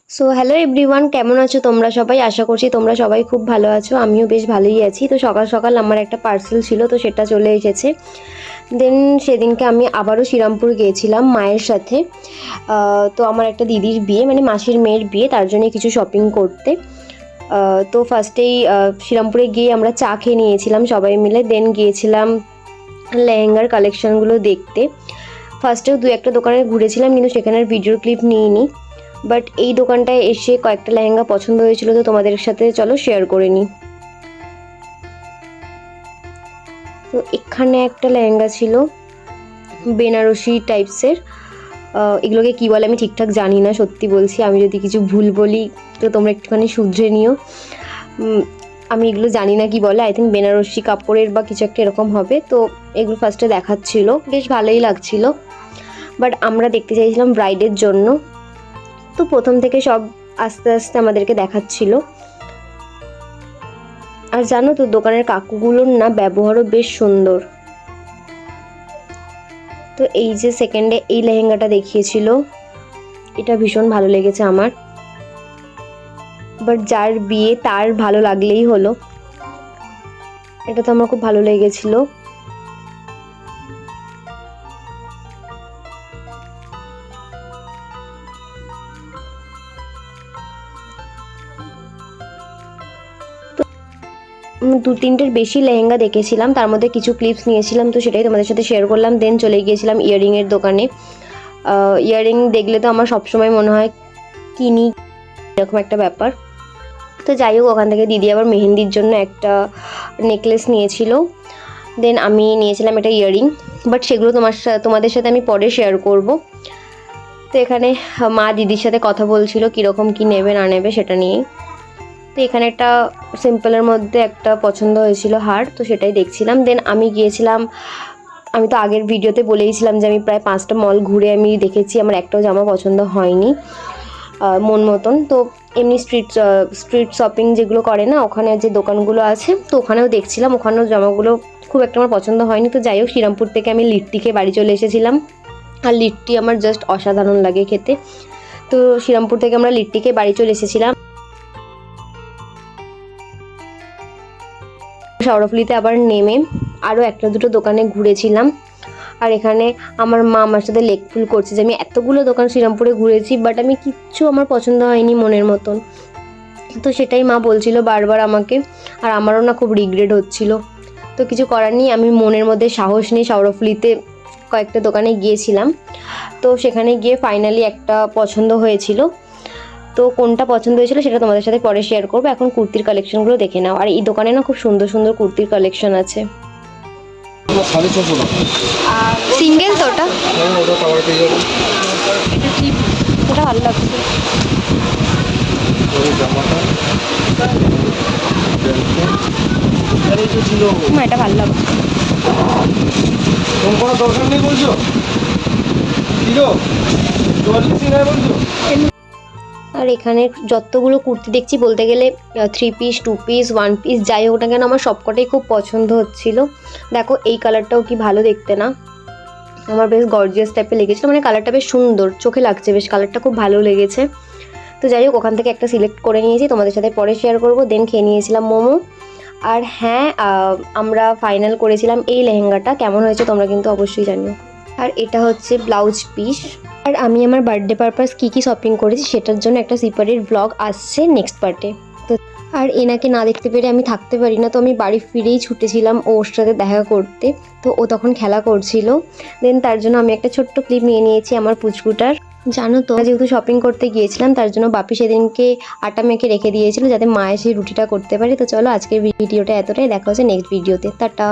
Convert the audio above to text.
So hello everyone, কেমন আছো তোমরা সবাই? আশা করছি তোমরা সবাই খুব ভালো আছো। আমিও বেশ ভালোই আছি। তো সকাল সকাল আমার একটা পার্সেল ছিল, তো সেটা চলে এসেছে। দেন সেদিনকে আমি আবারও শ্রীরামপুর গিয়েছিলাম মায়ের সাথে। তো আমার একটা দিদির বিয়ে, মানে মাসির মেয়ের বিয়ে, তার জন্য কিছু শপিং করতে। তো ফার্স্টেই শ্রীরামপুরে গিয়ে আমরা চা খেয়ে নিয়েছিলাম সবাই মিলে। দেন গিয়েছিলাম লেহেঙ্গার কালেকশনগুলো দেখতে। ফার্স্টেও দু একটা দোকানে ঘুরেছিলাম, কিন্তু সেখানের ভিডিও ক্লিপ নিইনি। বাট এই দোকানটায় এসে কয়েকটা লেহেঙ্গা পছন্দ হয়েছিল, তো তোমাদের সাথে চলো শেয়ার করে নিই। তো এখানে একটা লেহেঙ্গা ছিল বেনারসি টাইপসের। এগুলোকে কী বলে আমি ঠিকঠাক জানি না, সত্যি বলছি। আমি যদি কিছু ভুল বলি তো তোমরা একটুখানি শুধরে নিও। আমি এগুলো জানি না কি বলে, আই থিঙ্ক বেনারসি কাপড়ের বা কিছু একটা এরকম হবে। তো এগুলো ফার্স্টে দেখাচ্ছিল, বেশ ভালোই লাগছিল। বাট আমরা দেখতে চাইছিলাম ব্রাইডের জন্য, তো প্রথম থেকে সব আস্তে আস্তে আমাদেরকে দেখাচ্ছিল। আর জানো তো, দোকানের কাকুগুলোর না ব্যবহারও বেশ সুন্দর। তো এই যে সেকেন্ডে এই লেহেঙ্গাটা দেখিয়েছিল, এটা ভীষণ ভালো লেগেছে আমার। বাট যার বিয়ে তার ভালো লাগলেই হলো, এটা তো আমার খুব ভালো লেগেছিল। দু তিনটের বেশি লেহেঙ্গা দেখেছিলাম, তার মধ্যে কিছু ক্লিপস নিয়েছিলাম, তো সেটাই তোমাদের সাথে শেয়ার করলাম। দেন চলে গিয়েছিলাম ইয়াররিংয়ের দোকানে। ইয়াররিং দেখলে তো আমার সবসময় মনে হয় কিনি, এরকম একটা ব্যাপার। তো যাই হোক, ওখান থেকে দিদি আবার মেহেন্দির জন্য একটা নেকলেস নিয়েছিল। দেন আমি নিয়েছিলাম একটা ইয়াররিং, বাট সেগুলো তোমাদের সাথে আমি পরে শেয়ার করব। তো এখানে মা দিদির সাথে কথা বলছিল কীরকম কী নেবে না নেবে সেটা নিয়েই। তো এখানে একটা সিম্পলের মধ্যে একটা পছন্দ হয়েছিল হার, তো সেটাই দেখছিলাম। দেন আমি গিয়েছিলাম, আমি তো আগের ভিডিওতে বলেইছিলাম যে আমি প্রায় 5টা মল ঘুরে আমি দেখেছি, আমার একটাও জামা পছন্দ হয়নি মন মতন। তো এমনি স্ট্রিট শপিং যেগুলো করে না, ওখানে যে দোকানগুলো আছে, তো ওখানেও দেখছিলাম, ওখানেও জামাগুলো খুব একটা আমার পছন্দ হয়নি। তো যাই হোক, শ্রীরামপুর থেকে আমি লিট্টি খেয়ে বাড়ি চলে এসেছিলাম। আর লিট্টি আমার জাস্ট অসাধারণ লাগে খেতে। তো শ্রীরামপুর থেকে আমরা লিট্টি খেয়ে বাড়ি চলে এসেছিলাম। শেওড়াফুলিতে আবার নেমে আরও একটা দুটো দোকানে ঘুরেছিলাম। আর এখানে আমার মা আমার সাথে লেগ ফুল করছে যে আমি এতগুলো দোকান শ্রীরামপুরে ঘুরেছি, বাট আমি কিচ্ছু আমার পছন্দ হয়নি মনের মতন। তো সেটাই মা বলছিল বারবার আমাকে, আর আমারও না খুব রিগ্রেট হচ্ছিল। তো কিছু করার নেই, আমি মনের মধ্যে সাহস নিয়ে শেওড়াফুলিতে কয়েকটা দোকানে গিয়েছিলাম। তো সেখানে গিয়ে ফাইনালি একটা পছন্দ হয়েছিল। তো কোনটা পছন্দ হয়েছিল সেটা তোমাদের সাথে পরে শেয়ার করবো। এখন কুর্তির কালেকশনগুলো দেখে নাও। আর এই দোকানে না খুব সুন্দর সুন্দর কুর্তির কালেকশন আছে। সিঙ্গেল তো ওটা, ওটা ভালো লাগছে। এটা ভালো লাগছে। দরকার নেই বলছো, আর এখানে যতগুলো কুর্তি দেখছি, বলতে গেলে 3 পিস 2 পিস 1 পিস যাই হোক না কেন, আমার সবকটাই খুব পছন্দ হচ্ছিল। দেখো এই কালারটাও কি ভালো দেখতে না, আমার বেশ গর্জিয়াস টাইপের লেগেছিলো, মানে কালারটা বেশ সুন্দর, চোখে লাগছে বেশ, কালারটা খুব ভালো লেগেছে। তো যাই হোক, ওখান থেকে একটা সিলেক্ট করে নিয়েছি, তোমাদের সাথে পরে শেয়ার করব। দেন খেয়ে নিয়েছিলাম মোমো। আর হ্যাঁ, আমরা ফাইনাল করেছিলাম এই লেহেঙ্গাটা। কেমন হয়েছে তোমরা কিন্তু অবশ্যই জানিও। আর এটা হচ্ছে ব্লাউজ পিস। আর আমি আমার বার্থডে পারপাস কী কী শপিং করেছি সেটার জন্য একটা সেপারেট ব্লগ আসছে নেক্সট পার্টে। তো আর এনাকে না দেখতে পেরে আমি থাকতে পারি না, তো আমি বাড়ি ফিরেই ছুটেছিলাম ওর সাথে দেখা করতে। তো ও তখন খেলা করছিল। দেন তার জন্য আমি একটা ছোট্ট ক্লিপ নিয়ে নিয়েছি আমার পুচকুটার। জানো তো, যেহেতু শপিং করতে গিয়েছিলাম, তার জন্য বাপি সেদিনকে আটা মেখে রেখে দিয়েছিল যাতে মা এসে রুটিটা করতে পারে। তো চলো, আজকের ভিডিওটা এতটাই, দেখা হচ্ছে নেক্সট ভিডিওতে। টাটা।